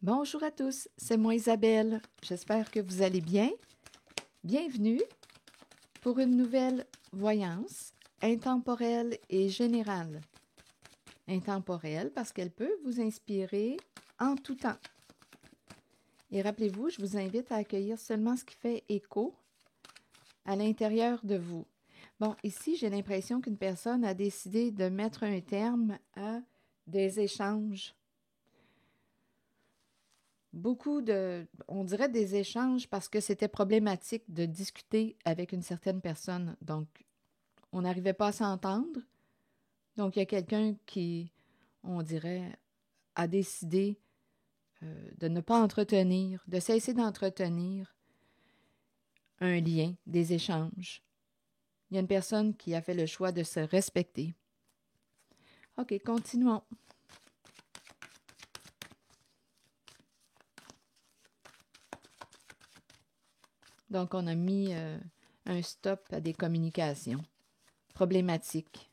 Bonjour à tous, c'est moi Isabelle. J'espère que vous allez bien. Bienvenue pour une nouvelle voyance intemporelle et générale. Intemporelle parce qu'elle peut vous inspirer en tout temps. Et rappelez-vous, je vous invite à accueillir seulement ce qui fait écho à l'intérieur de vous. Bon, ici, j'ai l'impression qu'une personne a décidé de mettre un terme à des échanges. On dirait des échanges parce que c'était problématique de discuter avec une certaine personne. Donc, on n'arrivait pas à s'entendre. Donc, il y a quelqu'un qui, on dirait, a décidé de ne pas entretenir, de cesser d'entretenir un lien, des échanges. Il y a une personne qui a fait le choix de se respecter. OK, continuons. Donc, on a mis un stop à des communications problématiques.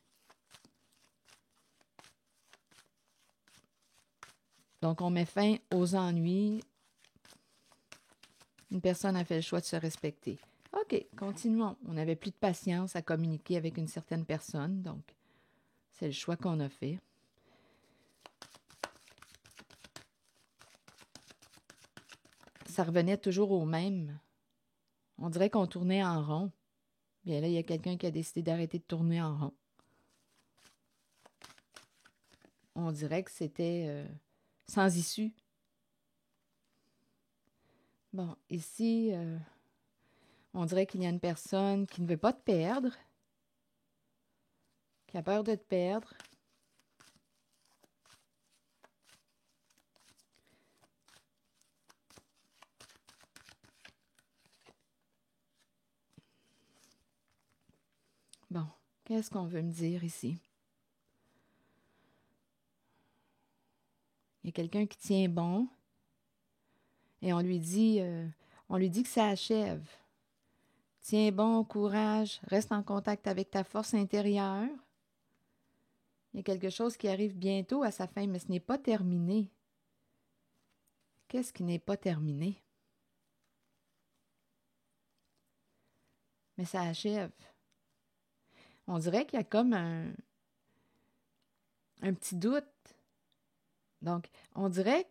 Donc, on met fin aux ennuis. Une personne a fait le choix de se respecter. OK, continuons. On n'avait plus de patience à communiquer avec une certaine personne, donc c'est le choix qu'on a fait. Ça revenait toujours au même. On dirait qu'on tournait en rond. Bien là, il y a quelqu'un qui a décidé d'arrêter de tourner en rond. On dirait que c'était sans issue. Bon, ici, on dirait qu'il y a une personne qui ne veut pas te perdre, qui a peur de te perdre. Bon, qu'est-ce qu'on veut me dire ici? Il y a quelqu'un qui tient bon et on lui dit que ça achève. Tiens bon, courage, reste en contact avec ta force intérieure. Il y a quelque chose qui arrive bientôt à sa fin, mais ce n'est pas terminé. Qu'est-ce qui n'est pas terminé? Mais ça achève. On dirait qu'il y a comme un petit doute. Donc, on dirait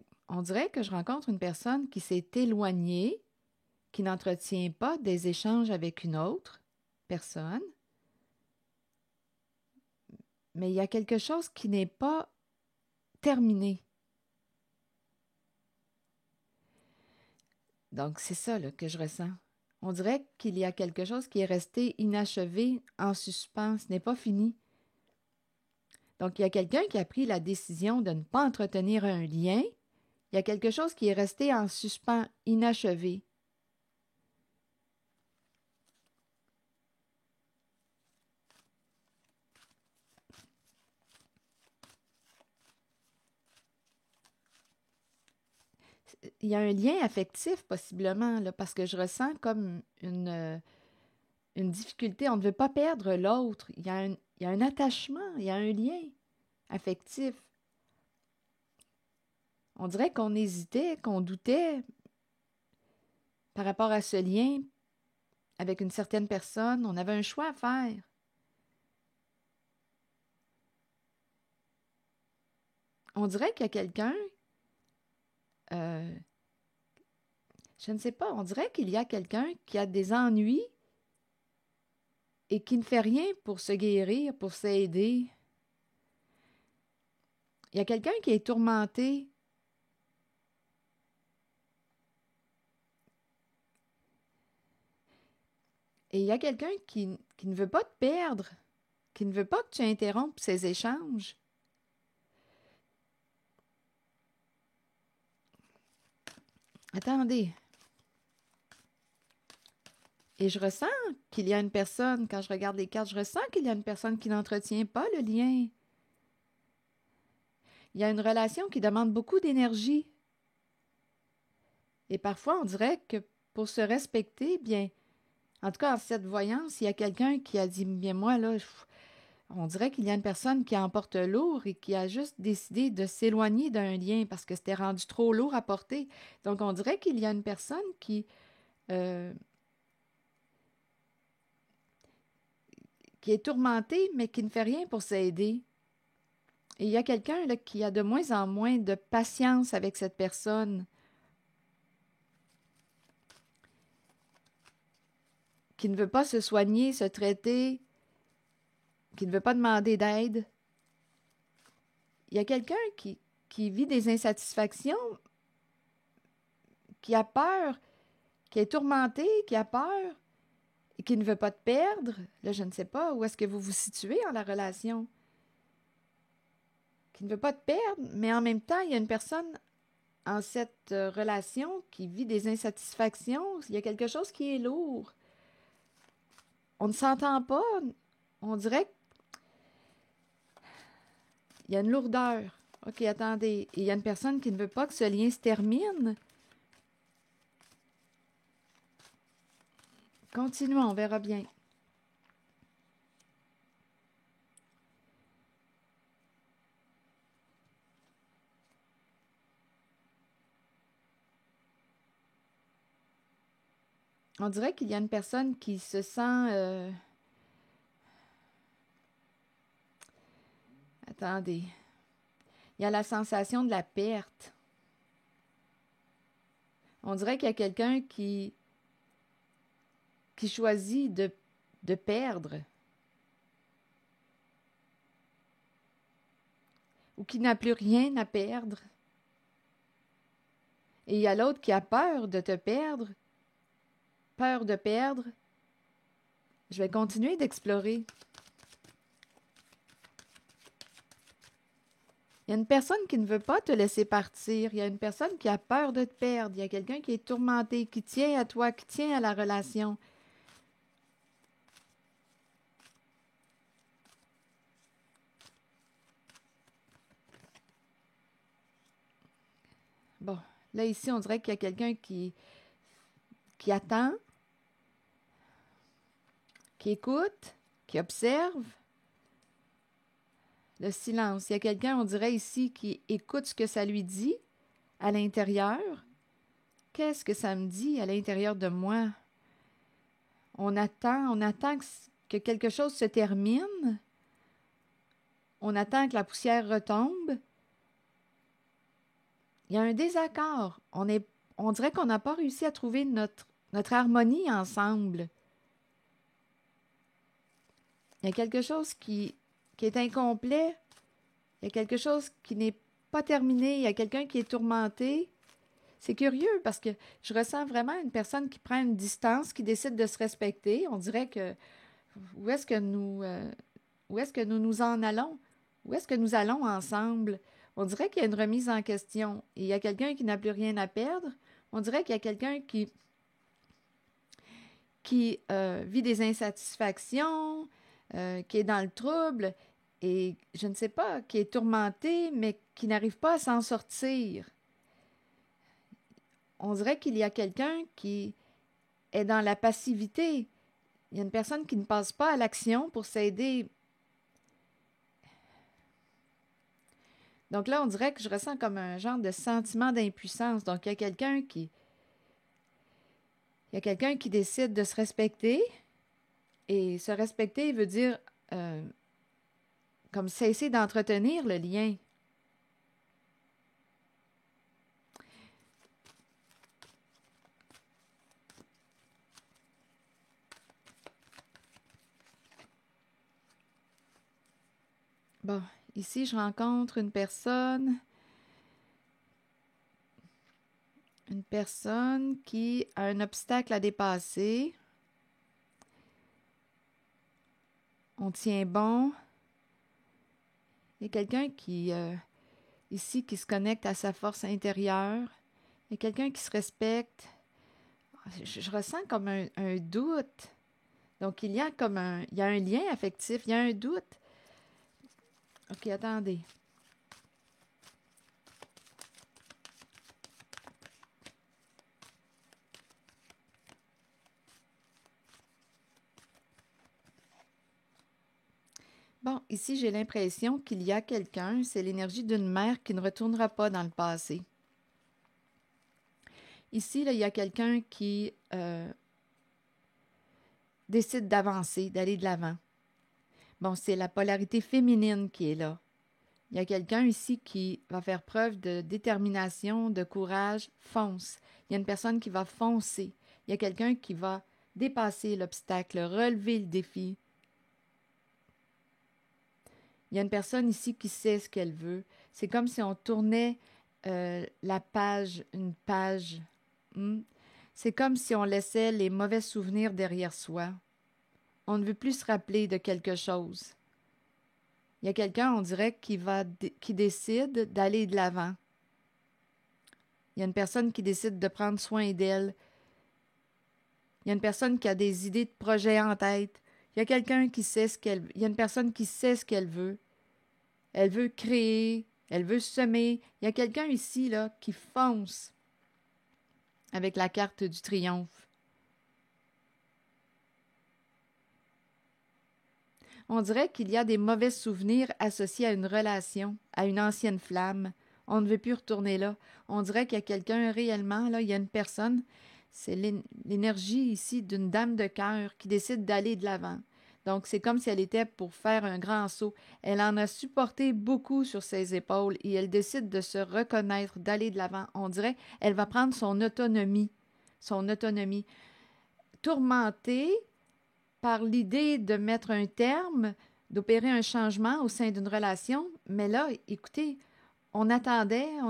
que je rencontre une personne qui s'est éloignée, qui n'entretient pas des échanges avec une autre personne, mais il y a quelque chose qui n'est pas terminé. Donc, c'est ça là, que je ressens. On dirait qu'il y a quelque chose qui est resté inachevé, en suspens, ce n'est pas fini. Donc, il y a quelqu'un qui a pris la décision de ne pas entretenir un lien. Il y a quelque chose qui est resté en suspens, inachevé. Il y a un lien affectif, possiblement, là, parce que je ressens comme une difficulté. On ne veut pas perdre l'autre. Il y a un attachement, il y a un lien affectif. On dirait qu'on hésitait, qu'on doutait par rapport à ce lien avec une certaine personne. On avait un choix à faire. On dirait qu'il y a quelqu'un, euh, je ne sais pas, on dirait qu'il y a quelqu'un qui a des ennuis et qui ne fait rien pour se guérir, pour s'aider. Il y a quelqu'un qui est tourmenté. Et il y a quelqu'un qui ne veut pas te perdre, qui ne veut pas que tu interrompes ces échanges. Attendez. Et je ressens qu'il y a une personne, quand je regarde les cartes, je ressens qu'il y a une personne qui n'entretient pas le lien. Il y a une relation qui demande beaucoup d'énergie. Et parfois, on dirait que pour se respecter, bien, en tout cas, en cette voyance, il y a quelqu'un qui a dit, bien, moi, là, On dirait qu'il y a une personne qui en porte lourd et qui a juste décidé de s'éloigner d'un lien parce que c'était rendu trop lourd à porter. Donc, on dirait qu'il y a une personne euh, qui est tourmentée, mais qui ne fait rien pour s'aider. Et il y a quelqu'un là, qui a de moins en moins de patience avec cette personne, qui ne veut pas se soigner, se traiter, qui ne veut pas demander d'aide. Il y a quelqu'un qui vit des insatisfactions, qui a peur, qui est tourmenté, qui a peur et qui ne veut pas te perdre. Là, je ne sais pas où est-ce que vous vous situez en la relation. Qui ne veut pas te perdre, mais en même temps, il y a une personne en cette relation qui vit des insatisfactions. Il y a quelque chose qui est lourd. On ne s'entend pas. On dirait qu'il y a une lourdeur. OK, attendez. Et il y a une personne qui ne veut pas que ce lien se termine. Continuons, on verra bien. On dirait qu'il y a une personne qui se sent... Attendez. Il y a la sensation de la perte. On dirait qu'il y a quelqu'un qui choisit de perdre ou qui n'a plus rien à perdre. Et il y a l'autre qui a peur de te perdre, peur de perdre. Je vais continuer d'explorer. Il y a une personne qui ne veut pas te laisser partir. Il y a une personne qui a peur de te perdre. Il y a quelqu'un qui est tourmenté, qui tient à toi, qui tient à la relation. Bon, là ici, on dirait qu'il y a quelqu'un qui attend, qui écoute, qui observe. Le silence. Il y a quelqu'un, on dirait ici, qui écoute ce que ça lui dit à l'intérieur. Qu'est-ce que ça me dit à l'intérieur de moi? On attend que quelque chose se termine. On attend que la poussière retombe. Il y a un désaccord. On dirait qu'on n'a pas réussi à trouver notre harmonie ensemble. Il y a quelque chose qui est incomplet. Il y a quelque chose qui n'est pas terminé. Il y a quelqu'un qui est tourmenté. C'est curieux parce que je ressens vraiment une personne qui prend une distance, qui décide de se respecter. On dirait que où est-ce que nous en allons? Où est-ce que nous allons ensemble? On dirait qu'il y a une remise en question. Et il y a quelqu'un qui n'a plus rien à perdre. On dirait qu'il y a quelqu'un qui vit des insatisfactions, qui est dans le trouble et je ne sais pas, qui est tourmenté, mais qui n'arrive pas à s'en sortir. On dirait qu'il y a quelqu'un qui est dans la passivité. Il y a une personne qui ne passe pas à l'action pour s'aider. Donc là, on dirait que je ressens comme un genre de sentiment d'impuissance. Donc, il y a quelqu'un qui décide de se respecter. Et se respecter veut dire comme cesser d'entretenir le lien. Bon, ici, je rencontre une personne qui a un obstacle à dépasser. On tient bon. Il y a quelqu'un ici, qui se connecte à sa force intérieure. Il y a quelqu'un qui se respecte. Je ressens comme un doute. Donc, il y a un lien affectif, il y a un doute. OK, attendez. Bon, ici, j'ai l'impression qu'il y a quelqu'un, c'est l'énergie d'une mère qui ne retournera pas dans le passé. Ici, là, il y a quelqu'un qui décide d'avancer, d'aller de l'avant. Bon, c'est la polarité féminine qui est là. Il y a quelqu'un ici qui va faire preuve de détermination, de courage, fonce. Il y a une personne qui va foncer. Il y a quelqu'un qui va dépasser l'obstacle, relever le défi. Il y a une personne ici qui sait ce qu'elle veut. C'est comme si on tournait la page, une page. C'est comme si on laissait les mauvais souvenirs derrière soi. On ne veut plus se rappeler de quelque chose. Il y a quelqu'un, on dirait, qui décide d'aller de l'avant. Il y a une personne qui décide de prendre soin d'elle. Il y a une personne qui a des idées de projets en tête. Il y a quelqu'un qui sait ce qu'elle veut. Il y a une personne qui sait ce qu'elle veut. Elle veut créer, elle veut semer. Il y a quelqu'un ici là, qui fonce avec la carte du triomphe. On dirait qu'il y a des mauvais souvenirs associés à une relation, à une ancienne flamme. On ne veut plus retourner là. On dirait qu'il y a quelqu'un réellement, là, il y a une personne, c'est l'énergie ici d'une dame de cœur qui décide d'aller de l'avant. Donc, c'est comme si elle était pour faire un grand saut. Elle en a supporté beaucoup sur ses épaules et elle décide de se reconnaître, d'aller de l'avant. On dirait qu'elle va prendre son autonomie. Son autonomie. Tourmentée par l'idée de mettre un terme, d'opérer un changement au sein d'une relation. Mais là, écoutez, on attendait, mais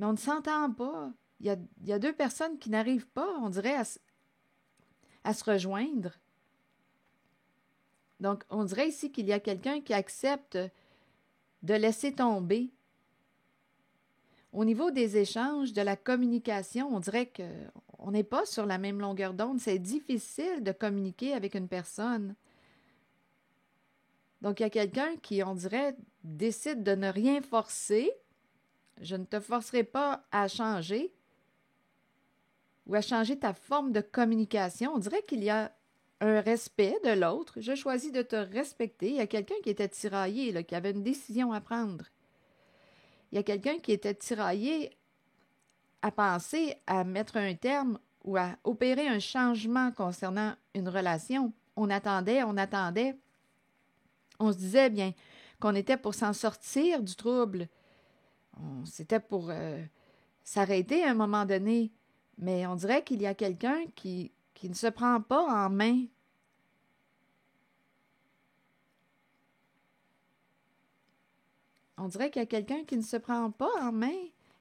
on ne s'entend pas. Il y a deux personnes qui n'arrivent pas, on dirait, à se rejoindre. Donc, on dirait ici qu'il y a quelqu'un qui accepte de laisser tomber. Au niveau des échanges, de la communication, on dirait qu'on n'est pas sur la même longueur d'onde. C'est difficile de communiquer avec une personne. Donc, il y a quelqu'un qui, on dirait, décide de ne rien forcer. Je ne te forcerai pas à changer ou à changer ta forme de communication. On dirait qu'il y a un respect de l'autre. Je choisis de te respecter. Il y a quelqu'un qui était tiraillé, là, qui avait une décision à prendre. Il y a quelqu'un qui était tiraillé à penser à mettre un terme ou à opérer un changement concernant une relation. On attendait. On se disait bien qu'on était pour s'en sortir du trouble. C'était pour s'arrêter à un moment donné. Mais on dirait qu'il y a quelqu'un qui ne se prend pas en main. On dirait qu'il y a quelqu'un qui ne se prend pas en main.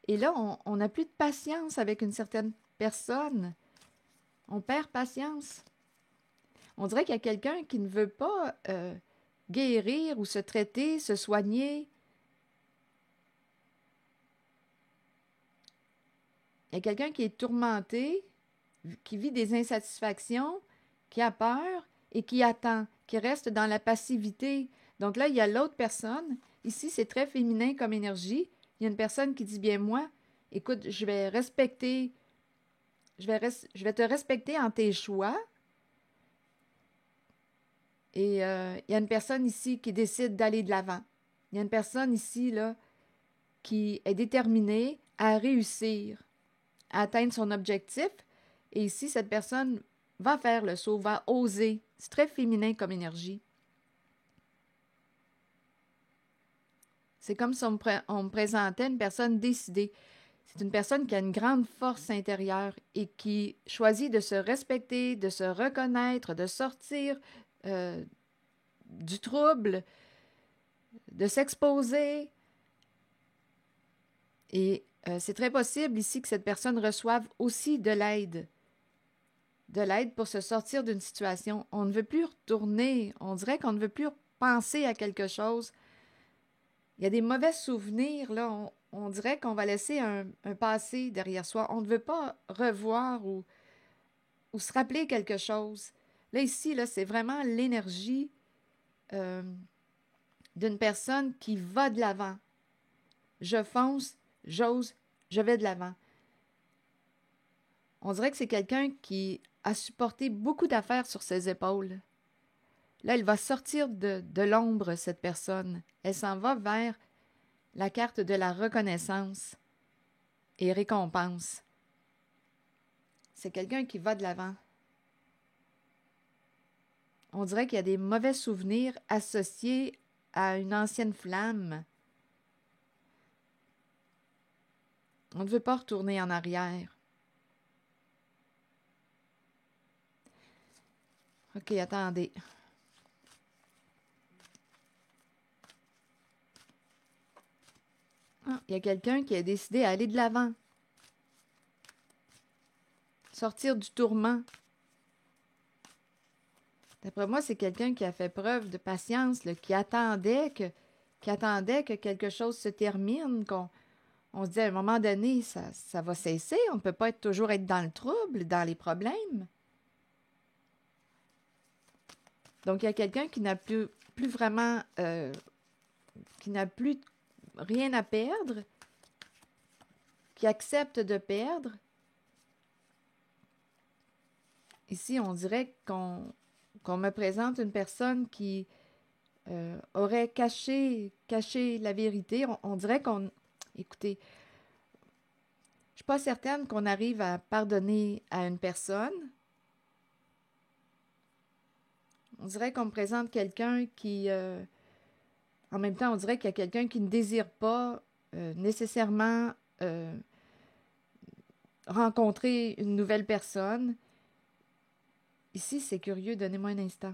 Et là, on n'a plus de patience avec une certaine personne. On perd patience. On dirait qu'il y a quelqu'un qui ne veut pas guérir ou se traiter, se soigner. Il y a quelqu'un qui est tourmenté, qui vit des insatisfactions, qui a peur et qui attend, qui reste dans la passivité. Donc là, il y a l'autre personne. Ici, c'est très féminin comme énergie. Il y a une personne qui dit bien moi, écoute, je vais te respecter en tes choix. Et il y a une personne ici qui décide d'aller de l'avant. Il y a une personne ici là qui est déterminée à réussir, à atteindre son objectif. Et ici, cette personne va faire le saut, va oser. C'est très féminin comme énergie. C'est comme si on me présentait une personne décidée. C'est une personne qui a une grande force intérieure et qui choisit de se respecter, de se reconnaître, de sortir du trouble, de s'exposer. Et c'est très possible ici que cette personne reçoive aussi de l'aide. De l'aide pour se sortir d'une situation. On ne veut plus retourner. On dirait qu'on ne veut plus penser à quelque chose. Il y a des mauvais souvenirs, là. On dirait qu'on va laisser un passé derrière soi. On ne veut pas revoir ou se rappeler quelque chose. Là, ici, là, c'est vraiment l'énergie d'une personne qui va de l'avant. Je fonce, j'ose, je vais de l'avant. On dirait que c'est quelqu'un qui a supporté beaucoup d'affaires sur ses épaules. Là, elle va sortir de l'ombre, cette personne. Elle s'en va vers la carte de la reconnaissance et récompense. C'est quelqu'un qui va de l'avant. On dirait qu'il y a des mauvais souvenirs associés à une ancienne flamme. On ne veut pas retourner en arrière. OK, attendez. Ah, il y a quelqu'un qui a décidé d'aller de l'avant. Sortir du tourment. D'après moi, c'est quelqu'un qui a fait preuve de patience, là, qui attendait que quelque chose se termine, on se dit à un moment donné, ça va cesser. On ne peut pas toujours être dans le trouble, dans les problèmes. Donc, il y a quelqu'un qui n'a plus vraiment, qui n'a plus rien à perdre, qui accepte de perdre. Ici, on dirait qu'on me présente une personne qui aurait caché la vérité. On dirait qu'on... Écoutez, je ne suis pas certaine qu'on arrive à pardonner à une personne. On dirait qu'on me présente quelqu'un qui... en même temps, on dirait qu'il y a quelqu'un qui ne désire pas nécessairement rencontrer une nouvelle personne. Ici, c'est curieux, donnez-moi un instant.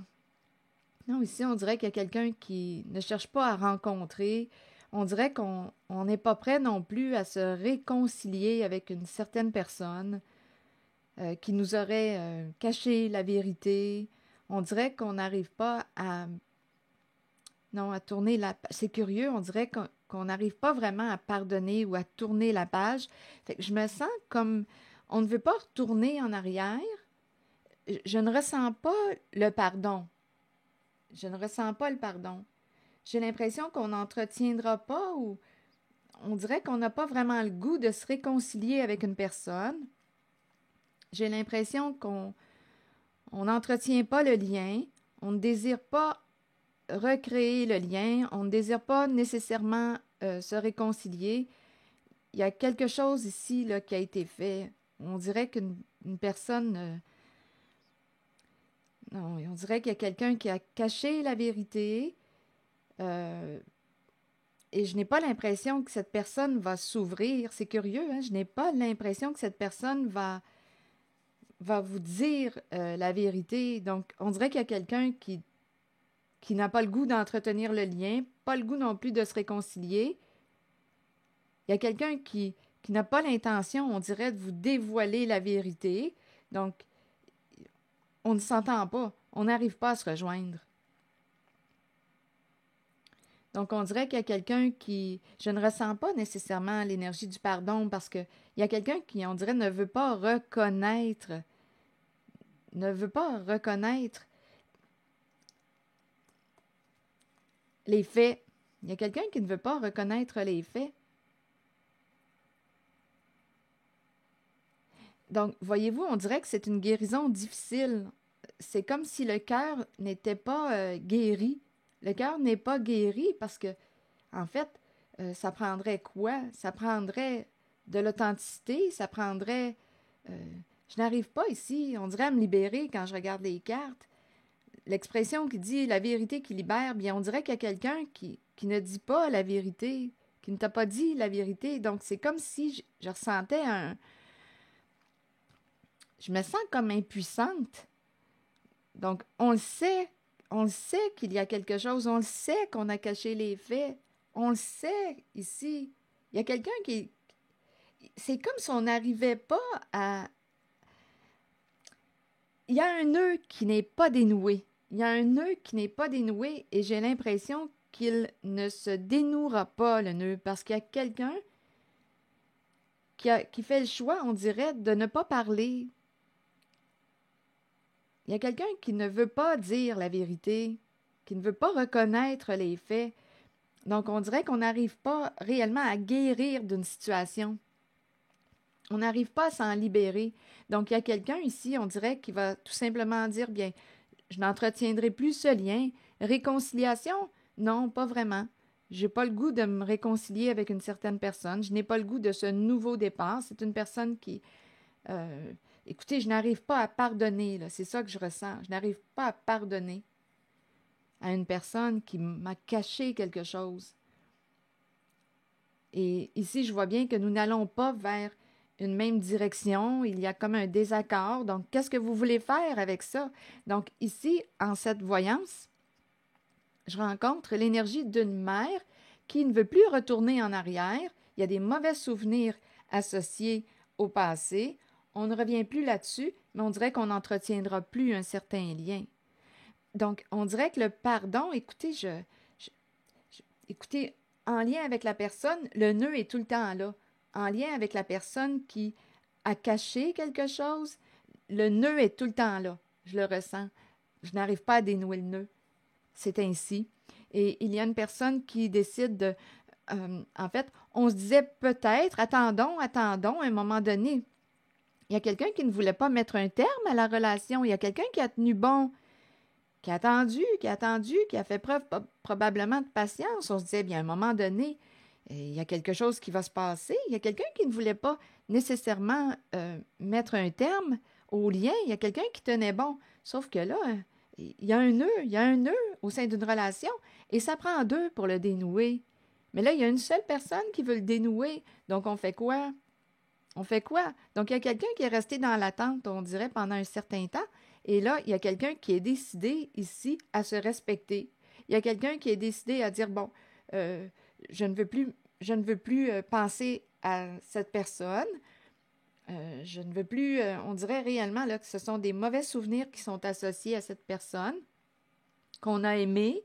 Non, ici, on dirait qu'il y a quelqu'un qui ne cherche pas à rencontrer. On dirait qu'on n'est pas prêt non plus à se réconcilier avec une certaine personne qui nous aurait caché la vérité. On dirait qu'on n'arrive pas à... Non, à tourner la page. C'est curieux, on dirait qu'on n'arrive pas vraiment à pardonner ou à tourner la page. Fait que je me sens comme... On ne veut pas retourner en arrière. Je ne ressens pas le pardon. Je ne ressens pas le pardon. J'ai l'impression qu'on n'entretiendra pas ou on dirait qu'on n'a pas vraiment le goût de se réconcilier avec une personne. J'ai l'impression qu'on n'entretient pas le lien. On ne désire pas recréer le lien. On ne désire pas nécessairement se réconcilier. Il y a quelque chose ici là, qui a été fait. On dirait qu'une personne... non, on dirait qu'il y a quelqu'un qui a caché la vérité. Et je n'ai pas l'impression que cette personne va s'ouvrir. C'est curieux, hein? Je n'ai pas l'impression que cette personne va vous dire la vérité. Donc, on dirait qu'il y a quelqu'un qui n'a pas le goût d'entretenir le lien, pas le goût non plus de se réconcilier. Il y a quelqu'un qui n'a pas l'intention, on dirait, de vous dévoiler la vérité. Donc, on ne s'entend pas. On n'arrive pas à se rejoindre. Donc, on dirait qu'il y a quelqu'un qui... Je ne ressens pas nécessairement l'énergie du pardon parce qu'il y a quelqu'un qui, on dirait, ne veut pas reconnaître les faits. Il y a quelqu'un qui ne veut pas reconnaître les faits. Donc, voyez-vous, on dirait que c'est une guérison difficile. C'est comme si le cœur n'était pas guéri. Le cœur n'est pas guéri parce que, en fait, ça prendrait quoi? Ça prendrait de l'authenticité, ça prendrait... je n'arrive pas ici, on dirait à me libérer quand je regarde les cartes. L'expression qui dit « la vérité qui libère », bien, on dirait qu'il y a quelqu'un qui ne dit pas la vérité, qui ne t'a pas dit la vérité. Donc, c'est comme si je ressentais un... Je me sens comme impuissante. Donc, on le sait qu'il y a quelque chose, on le sait qu'on a caché les faits, on le sait ici. Il y a quelqu'un qui... C'est comme si on n'arrivait pas à... Il y a un nœud qui n'est pas dénoué. Il y a un nœud qui n'est pas dénoué et j'ai l'impression qu'il ne se dénouera pas, le nœud, parce qu'il y a quelqu'un qui fait le choix, on dirait, de ne pas parler. Il y a quelqu'un qui ne veut pas dire la vérité, qui ne veut pas reconnaître les faits. Donc, on dirait qu'on n'arrive pas réellement à guérir d'une situation. On n'arrive pas à s'en libérer. Donc, il y a quelqu'un ici, on dirait, qui va tout simplement dire, bien, je n'entretiendrai plus ce lien. Réconciliation? Non, pas vraiment. Je n'ai pas le goût de me réconcilier avec une certaine personne. Je n'ai pas le goût de ce nouveau départ. C'est une personne qui... écoutez, je n'arrive pas à pardonner, là. C'est ça que je ressens. Je n'arrive pas à pardonner à une personne qui m'a caché quelque chose. Et ici, je vois bien que nous n'allons pas vers une même direction. Il y a comme un désaccord. Donc, qu'est-ce que vous voulez faire avec ça? Donc, ici, en cette voyance, je rencontre l'énergie d'une mère qui ne veut plus retourner en arrière. Il y a des mauvais souvenirs associés au passé. On ne revient plus là-dessus, mais on dirait qu'on n'entretiendra plus un certain lien. Donc, on dirait que le pardon, écoutez, écoutez, en lien avec la personne, le nœud est tout le temps là. En lien avec la personne qui a caché quelque chose, le nœud est tout le temps là. Je le ressens. Je n'arrive pas à dénouer le nœud. C'est ainsi. Et il y a une personne qui décide de... en fait, on se disait peut-être, attendons, à un moment donné. Il y a quelqu'un qui ne voulait pas mettre un terme à la relation. Il y a quelqu'un qui a tenu bon, qui a attendu, qui a fait preuve probablement de patience. On se disait, bien, à un moment donné, il y a quelque chose qui va se passer. Il y a quelqu'un qui ne voulait pas nécessairement mettre un terme au lien. Il y a quelqu'un qui tenait bon. Sauf que là, il y a un nœud au sein d'une relation et ça prend deux pour le dénouer. Mais là, il y a une seule personne qui veut le dénouer. Donc, on fait quoi? On fait quoi? Donc, il y a quelqu'un qui est resté dans l'attente, on dirait, pendant un certain temps. Et là, il y a quelqu'un qui est décidé ici à se respecter. Il y a quelqu'un qui est décidé à dire, bon, je ne veux plus penser à cette personne. Je ne veux plus, on dirait réellement là, que ce sont des mauvais souvenirs qui sont associés à cette personne qu'on a aimée.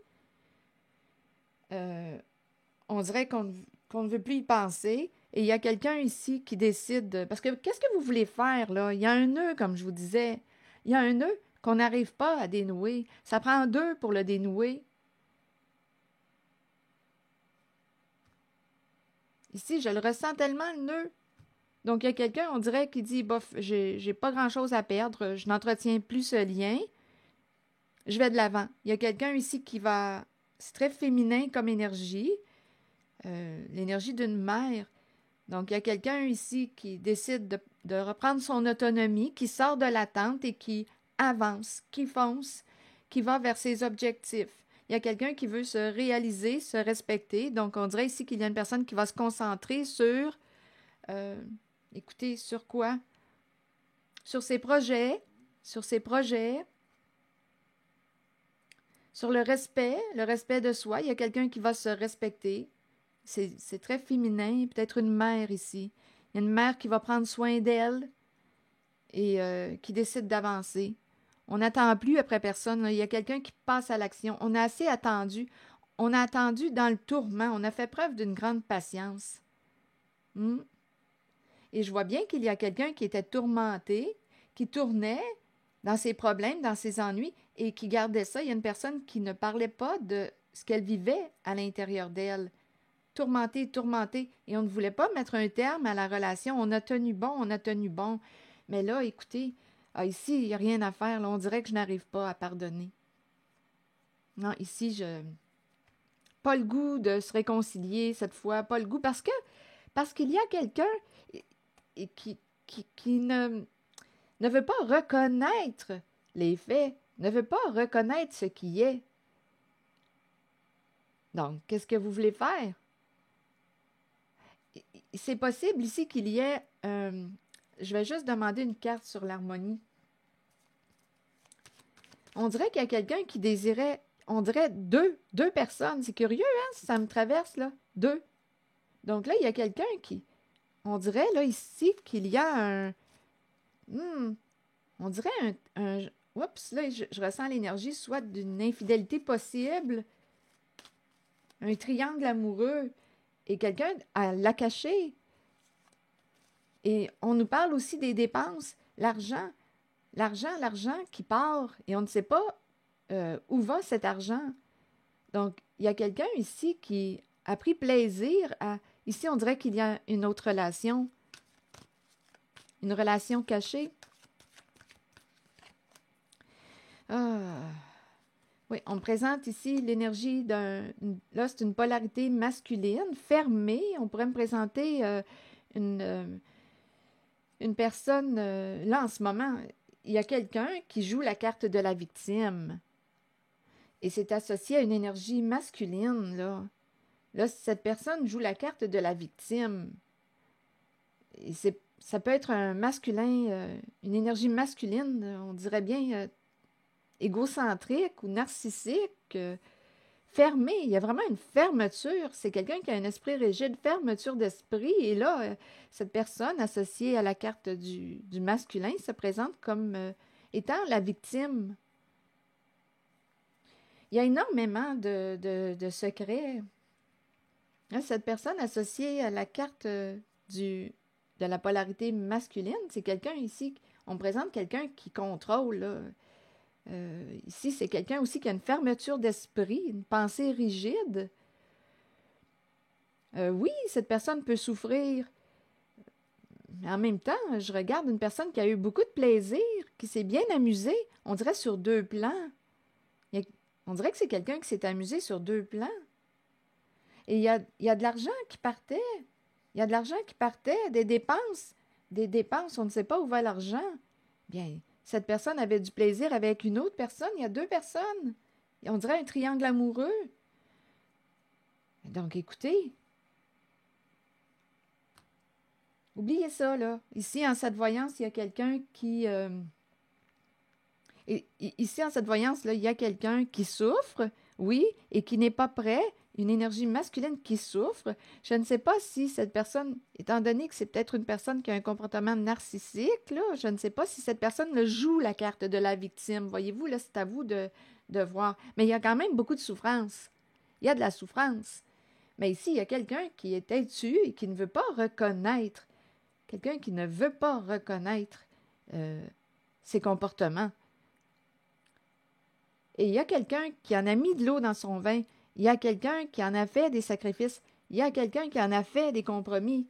On dirait qu'on ne veut plus y penser. Et il y a quelqu'un ici qui décide... Parce que qu'est-ce que vous voulez faire, là? Il y a un nœud, comme je vous disais. Il y a un nœud qu'on n'arrive pas à dénouer. Ça prend deux pour le dénouer. Ici, je le ressens tellement, le nœud. Donc, il y a quelqu'un, on dirait, qui dit, bof, j'ai pas grand-chose à perdre, je n'entretiens plus ce lien, je vais de l'avant. Il y a quelqu'un ici qui va... C'est très féminin comme énergie, l'énergie d'une mère. Donc, il y a quelqu'un ici qui décide de reprendre son autonomie, qui sort de l'attente et qui avance, qui fonce, qui va vers ses objectifs. Il y a quelqu'un qui veut se réaliser, se respecter. Donc, on dirait ici qu'il y a une personne qui va se concentrer sur... écoutez, sur quoi? Sur ses projets, sur le respect de soi. Il y a quelqu'un qui va se respecter. C'est très féminin, peut-être une mère ici. Il y a une mère qui va prendre soin d'elle et qui décide d'avancer. On n'attend plus après personne. Là. Il y a quelqu'un qui passe à l'action. On a assez attendu. On a attendu dans le tourment. On a fait preuve d'une grande patience. Et je vois bien qu'il y a quelqu'un qui était tourmenté, qui tournait dans ses problèmes, dans ses ennuis, et qui gardait ça. Il y a une personne qui ne parlait pas de ce qu'elle vivait à l'intérieur d'elle. Tourmentée, et on ne voulait pas mettre un terme à la relation. On a tenu bon. Mais là, écoutez, ici, il n'y a rien à faire. Là, on dirait que je n'arrive pas à pardonner. Non, ici, pas le goût de se réconcilier cette fois, pas le goût, parce qu'il y a quelqu'un qui ne veut pas reconnaître les faits, ne veut pas reconnaître ce qui est. Donc, qu'est-ce que vous voulez faire? C'est possible ici qu'il y ait... je vais juste demander une carte sur l'harmonie. On dirait qu'il y a quelqu'un qui désirait... On dirait deux personnes. C'est curieux, hein? Ça me traverse, là. Deux. Donc là, il y a quelqu'un qui... On dirait, là, ici, qu'il y a un... on dirait oups, là, je ressens l'énergie soit d'une infidélité possible, un triangle amoureux, et quelqu'un l'a caché. Et on nous parle aussi des dépenses, l'argent qui part, et on ne sait pas où va cet argent. Donc, il y a quelqu'un ici qui a pris plaisir à... Ici, on dirait qu'il y a une autre relation, une relation cachée. Ah, oui, on me présente ici l'énergie là, c'est une polarité masculine, fermée. On pourrait me présenter une, euh, une personne, là, en ce moment, il y a quelqu'un qui joue la carte de la victime. Et c'est associé à une énergie masculine, là. Là, cette personne joue la carte de la victime. Et ça peut être un masculin, une énergie masculine, on dirait bien égocentrique ou narcissique, fermé. Il y a vraiment une fermeture. C'est quelqu'un qui a un esprit rigide, fermeture d'esprit. Et là, cette personne associée à la carte du masculin se présente comme étant la victime. Il y a énormément de secrets. Là, cette personne associée à la carte de la polarité masculine, c'est quelqu'un ici, on présente quelqu'un qui contrôle, là. Ici, c'est quelqu'un aussi qui a une fermeture d'esprit, une pensée rigide. Oui, cette personne peut souffrir, mais en même temps, je regarde une personne qui a eu beaucoup de plaisir, qui s'est bien amusée, on dirait sur deux plans. On dirait que c'est quelqu'un qui s'est amusé sur deux plans. Et il y a de l'argent qui partait. Il y a de l'argent qui partait, des dépenses. Des dépenses, on ne sait pas où va l'argent. Bien, cette personne avait du plaisir avec une autre personne. Il y a deux personnes. On dirait un triangle amoureux. Donc, écoutez, oubliez ça, là. Ici, en cette voyance, il y a quelqu'un qui... ici, en cette voyance-là, il y a quelqu'un qui souffre, oui, et qui n'est pas prêt, une énergie masculine qui souffre. Je ne sais pas si cette personne, étant donné que c'est peut-être une personne qui a un comportement narcissique, là, je ne sais pas si cette personne le joue la carte de la victime. Voyez-vous, là, c'est à vous de voir. Mais il y a quand même beaucoup de souffrance. Il y a de la souffrance. Mais ici, il y a quelqu'un qui est têtu et qui ne veut pas reconnaître. Quelqu'un qui ne veut pas reconnaître ses comportements. Et il y a quelqu'un qui en a mis de l'eau dans son vin. Il y a quelqu'un qui en a fait des sacrifices. Il y a quelqu'un qui en a fait des compromis.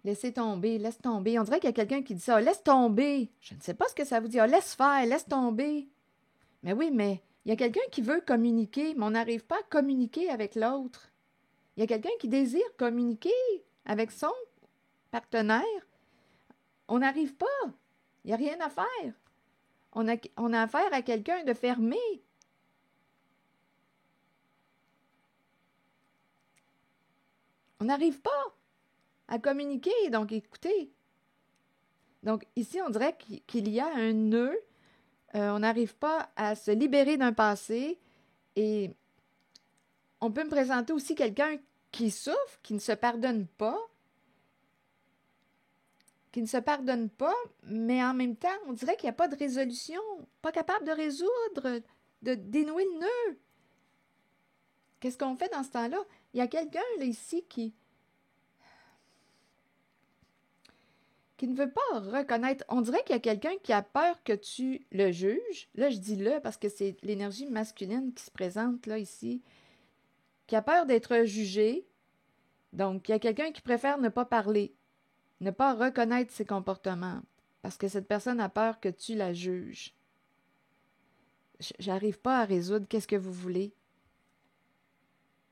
Laissez tomber, laisse tomber. On dirait qu'il y a quelqu'un qui dit ça. Laisse tomber. Je ne sais pas ce que ça vous dit. Ah, laisse faire, laisse tomber. Mais oui, mais il y a quelqu'un qui veut communiquer, mais on n'arrive pas à communiquer avec l'autre. Il y a quelqu'un qui désire communiquer avec son partenaire. On n'arrive pas. Il n'y a rien à faire. On a affaire à quelqu'un de fermé. On n'arrive pas à communiquer. Donc, écoutez. Donc, ici, on dirait qu'il y a un nœud. On n'arrive pas à se libérer d'un passé. Et on peut me présenter aussi quelqu'un qui souffre, qui ne se pardonne pas. Qui ne se pardonne pas, mais en même temps, on dirait qu'il n'y a pas de résolution. Pas capable de résoudre, de dénouer le nœud. Qu'est-ce qu'on fait dans ce temps-là? Il y a quelqu'un là, ici qui ne veut pas reconnaître. On dirait qu'il y a quelqu'un qui a peur que tu le juges. Là, je dis le parce que c'est l'énergie masculine qui se présente là, ici. Qui a peur d'être jugé. Donc, il y a quelqu'un qui préfère ne pas parler, ne pas reconnaître ses comportements, parce que cette personne a peur que tu la juges. J'arrive pas à résoudre qu'est-ce que vous voulez.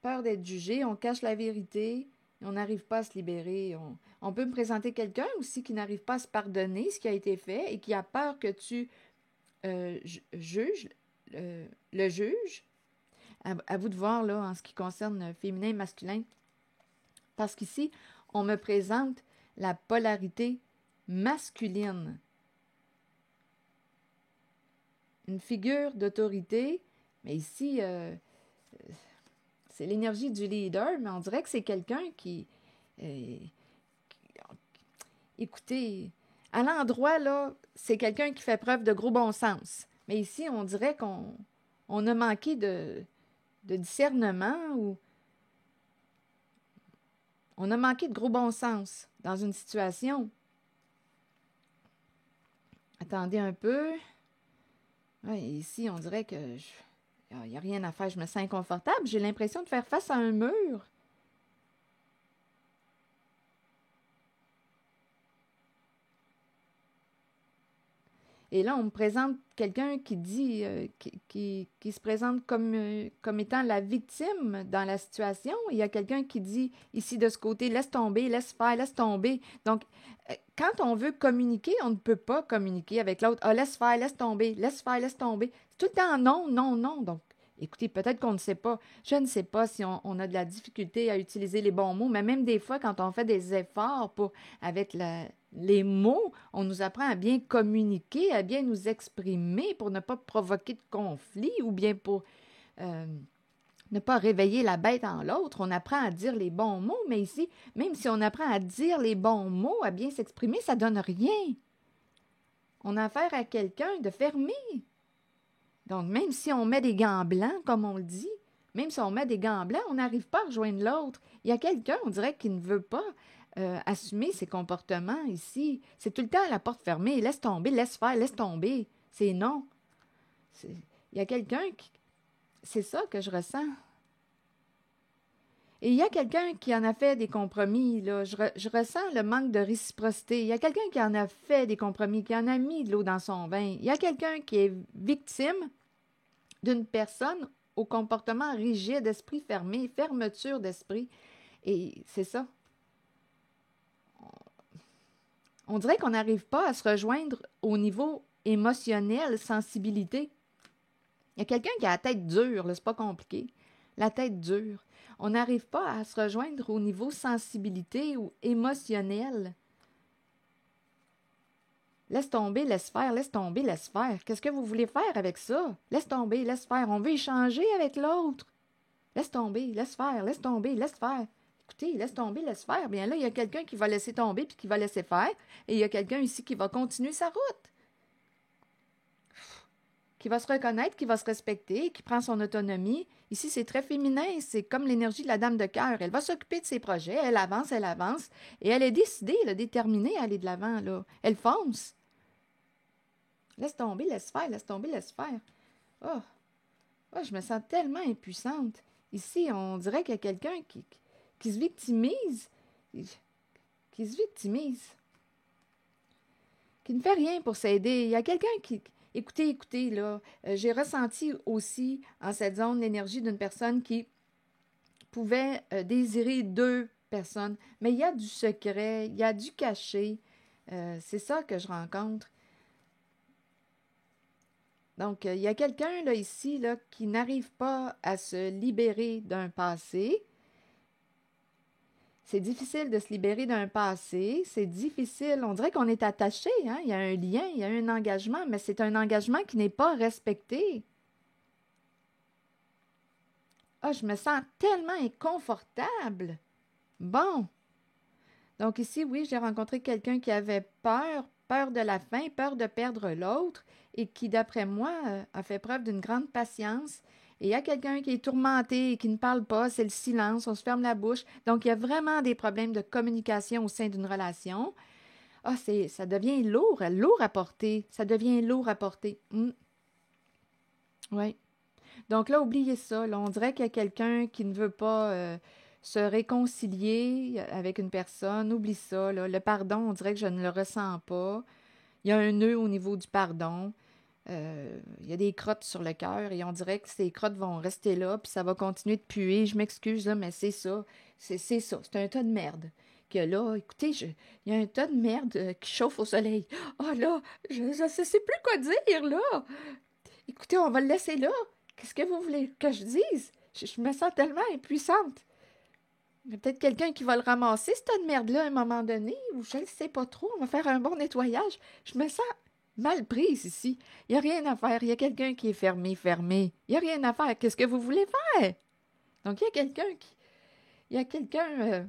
Peur d'être jugé, on cache la vérité, on n'arrive pas à se libérer. On peut me présenter quelqu'un aussi qui n'arrive pas à se pardonner ce qui a été fait et qui a peur que tu juges, le juge. À vous de voir là en ce qui concerne féminin et masculin. Parce qu'ici, on me présente la polarité masculine. Une figure d'autorité, mais ici, c'est l'énergie du leader, mais on dirait que c'est quelqu'un qui, écoutez, à l'endroit, là, c'est quelqu'un qui fait preuve de gros bon sens. Mais ici, on dirait qu'on a manqué de discernement ou on a manqué de gros bon sens dans une situation. Attendez un peu. Ouais, ici, on dirait que il n'y a rien à faire. Je me sens inconfortable. J'ai l'impression de faire face à un mur. Et là, on me présente quelqu'un qui dit, qui se présente comme étant la victime dans la situation. Il y a quelqu'un qui dit ici de ce côté, laisse tomber, laisse faire, laisse tomber. Donc, quand on veut communiquer, on ne peut pas communiquer avec l'autre. Ah, laisse faire, laisse tomber, laisse faire, laisse tomber. C'est tout le temps non, non, non. Donc, écoutez, peut-être qu'on ne sait pas. Je ne sais pas si on a de la difficulté à utiliser les bons mots, mais même des fois, quand on fait des efforts avec les mots, on nous apprend à bien communiquer, à bien nous exprimer pour ne pas provoquer de conflit ou bien pour ne pas réveiller la bête en l'autre. On apprend à dire les bons mots, mais ici, même si on apprend à dire les bons mots, à bien s'exprimer, ça ne donne rien. On a affaire à quelqu'un de fermé. Donc, même si on met des gants blancs, comme on le dit, même si on met des gants blancs, on n'arrive pas à rejoindre l'autre. Il y a quelqu'un, on dirait, qui ne veut pas assumer ses comportements ici. C'est tout le temps à la porte fermée. Laisse tomber, laisse faire, laisse tomber. C'est non. Il y a quelqu'un qui... C'est ça que je ressens. Et il y a quelqu'un qui en a fait des compromis. Là. Je ressens le manque de réciprocité. Il y a quelqu'un qui en a fait des compromis, qui en a mis de l'eau dans son vin. Il y a quelqu'un qui est victime d'une personne au comportement rigide, esprit fermé, fermeture d'esprit. Et c'est ça. On dirait qu'on n'arrive pas à se rejoindre au niveau émotionnel, sensibilité. Il y a quelqu'un qui a la tête dure, là, c'est pas compliqué. La tête dure. On n'arrive pas à se rejoindre au niveau sensibilité ou émotionnel. Laisse tomber, laisse faire, laisse tomber, laisse faire. Qu'est-ce que vous voulez faire avec ça? Laisse tomber, laisse faire. On veut échanger avec l'autre. Laisse tomber, laisse faire, laisse tomber, laisse faire. Écoutez, laisse tomber, laisse faire. Bien là, il y a quelqu'un qui va laisser tomber puis qui va laisser faire. Et il y a quelqu'un ici qui va continuer sa route. Qui va se reconnaître, qui va se respecter, qui prend son autonomie. Ici, c'est très féminin, c'est comme l'énergie de la dame de cœur. Elle va s'occuper de ses projets, elle avance, et elle est décidée, elle est déterminée à aller de l'avant, là. Elle fonce. Laisse tomber, laisse faire, laisse tomber, laisse faire. Oh, je me sens tellement impuissante. Ici, on dirait qu'il y a quelqu'un qui se victimise, qui ne fait rien pour s'aider. Il y a quelqu'un qui... Écoutez, là, j'ai ressenti aussi en cette zone l'énergie d'une personne qui pouvait désirer 2 personnes. Mais il y a du secret, il y a du caché. C'est ça que je rencontre. Donc, il y a quelqu'un là ici là, qui n'arrive pas à se libérer d'un passé. C'est difficile de se libérer d'un passé, c'est difficile, on dirait qu'on est attaché, hein? Il y a un lien, il y a un engagement, mais c'est un engagement qui n'est pas respecté. Ah, je me sens tellement inconfortable. Bon. Donc ici, oui, j'ai rencontré quelqu'un qui avait peur de la fin, peur de perdre l'autre, et qui, d'après moi, a fait preuve d'une grande patience. Et il y a quelqu'un qui est tourmenté et qui ne parle pas, c'est le silence, on se ferme la bouche. Donc, il y a vraiment des problèmes de communication au sein d'une relation. Ah, ça devient lourd à porter. Ça devient lourd à porter. Oui. Donc là, oubliez ça. Là, on dirait qu'il y a quelqu'un qui ne veut pas se réconcilier avec une personne. Oublie ça. Là. Le pardon, on dirait que je ne le ressens pas. Il y a un nœud au niveau du pardon. Il y a des crottes sur le cœur et on dirait que ces crottes vont rester là puis ça va continuer de puer. Je m'excuse, là, mais c'est ça. C'est ça. C'est un tas de merde. Que là, écoutez, il y a un tas de merde qui chauffe au soleil. Ah là, je ne sais plus quoi dire, là. Écoutez, on va le laisser là. Qu'est-ce que vous voulez que je dise? Je me sens tellement impuissante. Il y a peut-être quelqu'un qui va le ramasser, ce tas de merde-là, à un moment donné, ou je ne sais pas trop. On va faire un bon nettoyage. Je me sens mal prise ici. Il n'y a rien à faire. Il y a quelqu'un qui est fermé. Il n'y a rien à faire. Qu'est-ce que vous voulez faire? Donc, il y a quelqu'un qui... Il y a quelqu'un...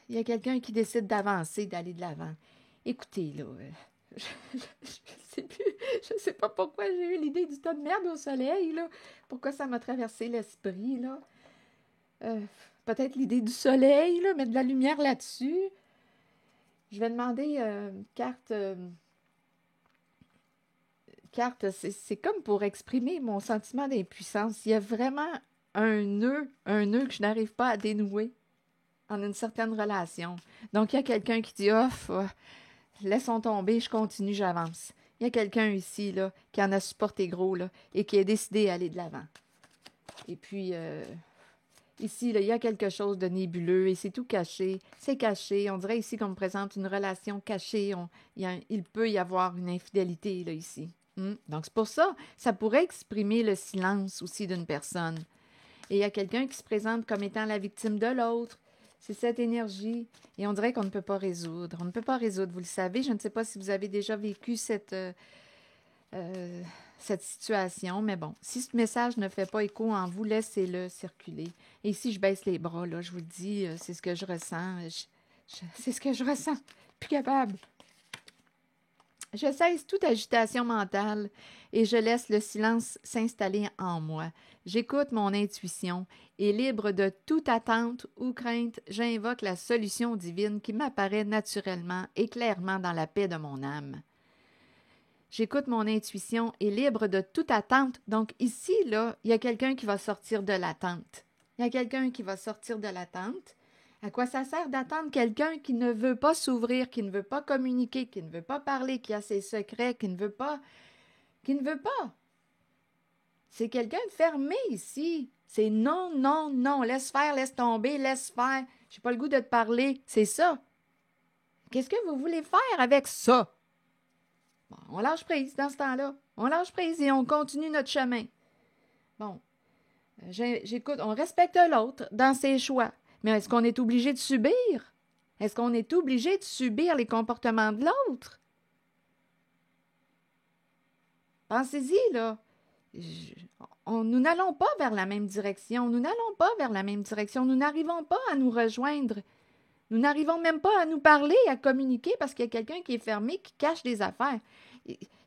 il y a quelqu'un qui décide d'avancer, d'aller de l'avant. Écoutez, là... Je sais pas pourquoi j'ai eu l'idée du tas de merde au soleil, là. Pourquoi ça m'a traversé l'esprit, là. Peut-être l'idée du soleil, là, mettre de la lumière là-dessus. Je vais demander carte, c'est comme pour exprimer mon sentiment d'impuissance. Il y a vraiment un nœud que je n'arrive pas à dénouer en une certaine relation. Donc, il y a quelqu'un qui dit « laissons tomber, je continue, j'avance. Il y a quelqu'un ici, là, qui en a supporté gros, là, et qui a décidé d'aller de l'avant. Et puis, ici, là, il y a quelque chose de nébuleux et c'est tout caché. C'est caché. On dirait ici qu'on me présente une relation cachée. Il peut y avoir une infidélité, là, ici. Donc, c'est pour ça, ça pourrait exprimer le silence aussi d'une personne. Et il y a quelqu'un qui se présente comme étant la victime de l'autre. C'est cette énergie. Et on dirait qu'on ne peut pas résoudre. On ne peut pas résoudre, vous le savez. Je ne sais pas si vous avez déjà vécu cette situation, mais bon, si ce message ne fait pas écho en vous, laissez-le circuler. Et ici, je baisse les bras, là, je vous le dis, c'est ce que je ressens. C'est ce que je ressens. Plus capable. Je cesse toute agitation mentale et je laisse le silence s'installer en moi. J'écoute mon intuition et libre de toute attente ou crainte, j'invoque la solution divine qui m'apparaît naturellement et clairement dans la paix de mon âme. J'écoute mon intuition et libre de toute attente. Donc ici, là, il y a quelqu'un qui va sortir de l'attente. Il y a quelqu'un qui va sortir de l'attente. À quoi ça sert d'attendre quelqu'un qui ne veut pas s'ouvrir, qui ne veut pas communiquer, qui ne veut pas parler, qui a ses secrets, qui ne veut pas? C'est quelqu'un de fermé ici. C'est non, non, non. Laisse faire, laisse tomber, laisse faire. J'ai pas le goût de te parler. C'est ça. Qu'est-ce que vous voulez faire avec ça? Bon, on lâche prise dans ce temps-là. On lâche prise et on continue notre chemin. Bon, j'écoute, on respecte l'autre dans ses choix. Mais est-ce qu'on est obligé de subir? Est-ce qu'on est obligé de subir les comportements de l'autre? Pensez-y, là. Nous n'allons pas vers la même direction. Nous n'allons pas vers la même direction. Nous n'arrivons pas à nous rejoindre. Nous n'arrivons même pas à nous parler, à communiquer parce qu'il y a quelqu'un qui est fermé, qui cache des affaires.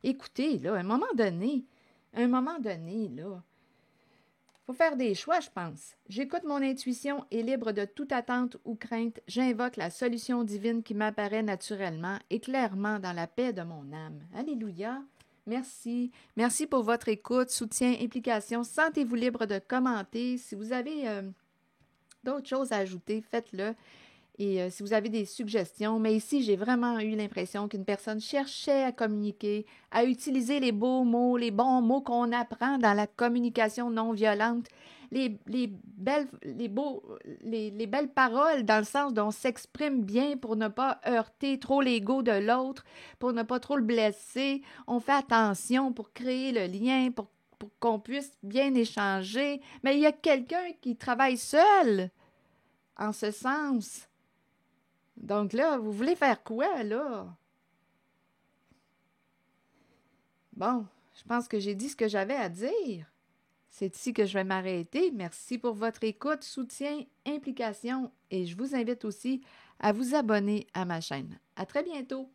Écoutez, là, à un moment donné, là, faut faire des choix, je pense. J'écoute mon intuition et libre de toute attente ou crainte, j'invoque la solution divine qui m'apparaît naturellement et clairement dans la paix de mon âme. Alléluia. Merci. Merci pour votre écoute, soutien, implication. Sentez-vous libre de commenter. Si vous avez d'autres choses à ajouter, faites-le. Et si vous avez des suggestions, mais ici, j'ai vraiment eu l'impression qu'une personne cherchait à communiquer, à utiliser les beaux mots, les bons mots qu'on apprend dans la communication non violente, les belles paroles dans le sens dont on s'exprime bien pour ne pas heurter trop l'ego de l'autre, pour ne pas trop le blesser. On fait attention pour créer le lien, pour qu'on puisse bien échanger. Mais il y a quelqu'un qui travaille seul en ce sens. Donc là, vous voulez faire quoi, là? Bon, je pense que j'ai dit ce que j'avais à dire. C'est ici que je vais m'arrêter. Merci pour votre écoute, soutien, implication et je vous invite aussi à vous abonner à ma chaîne. À très bientôt!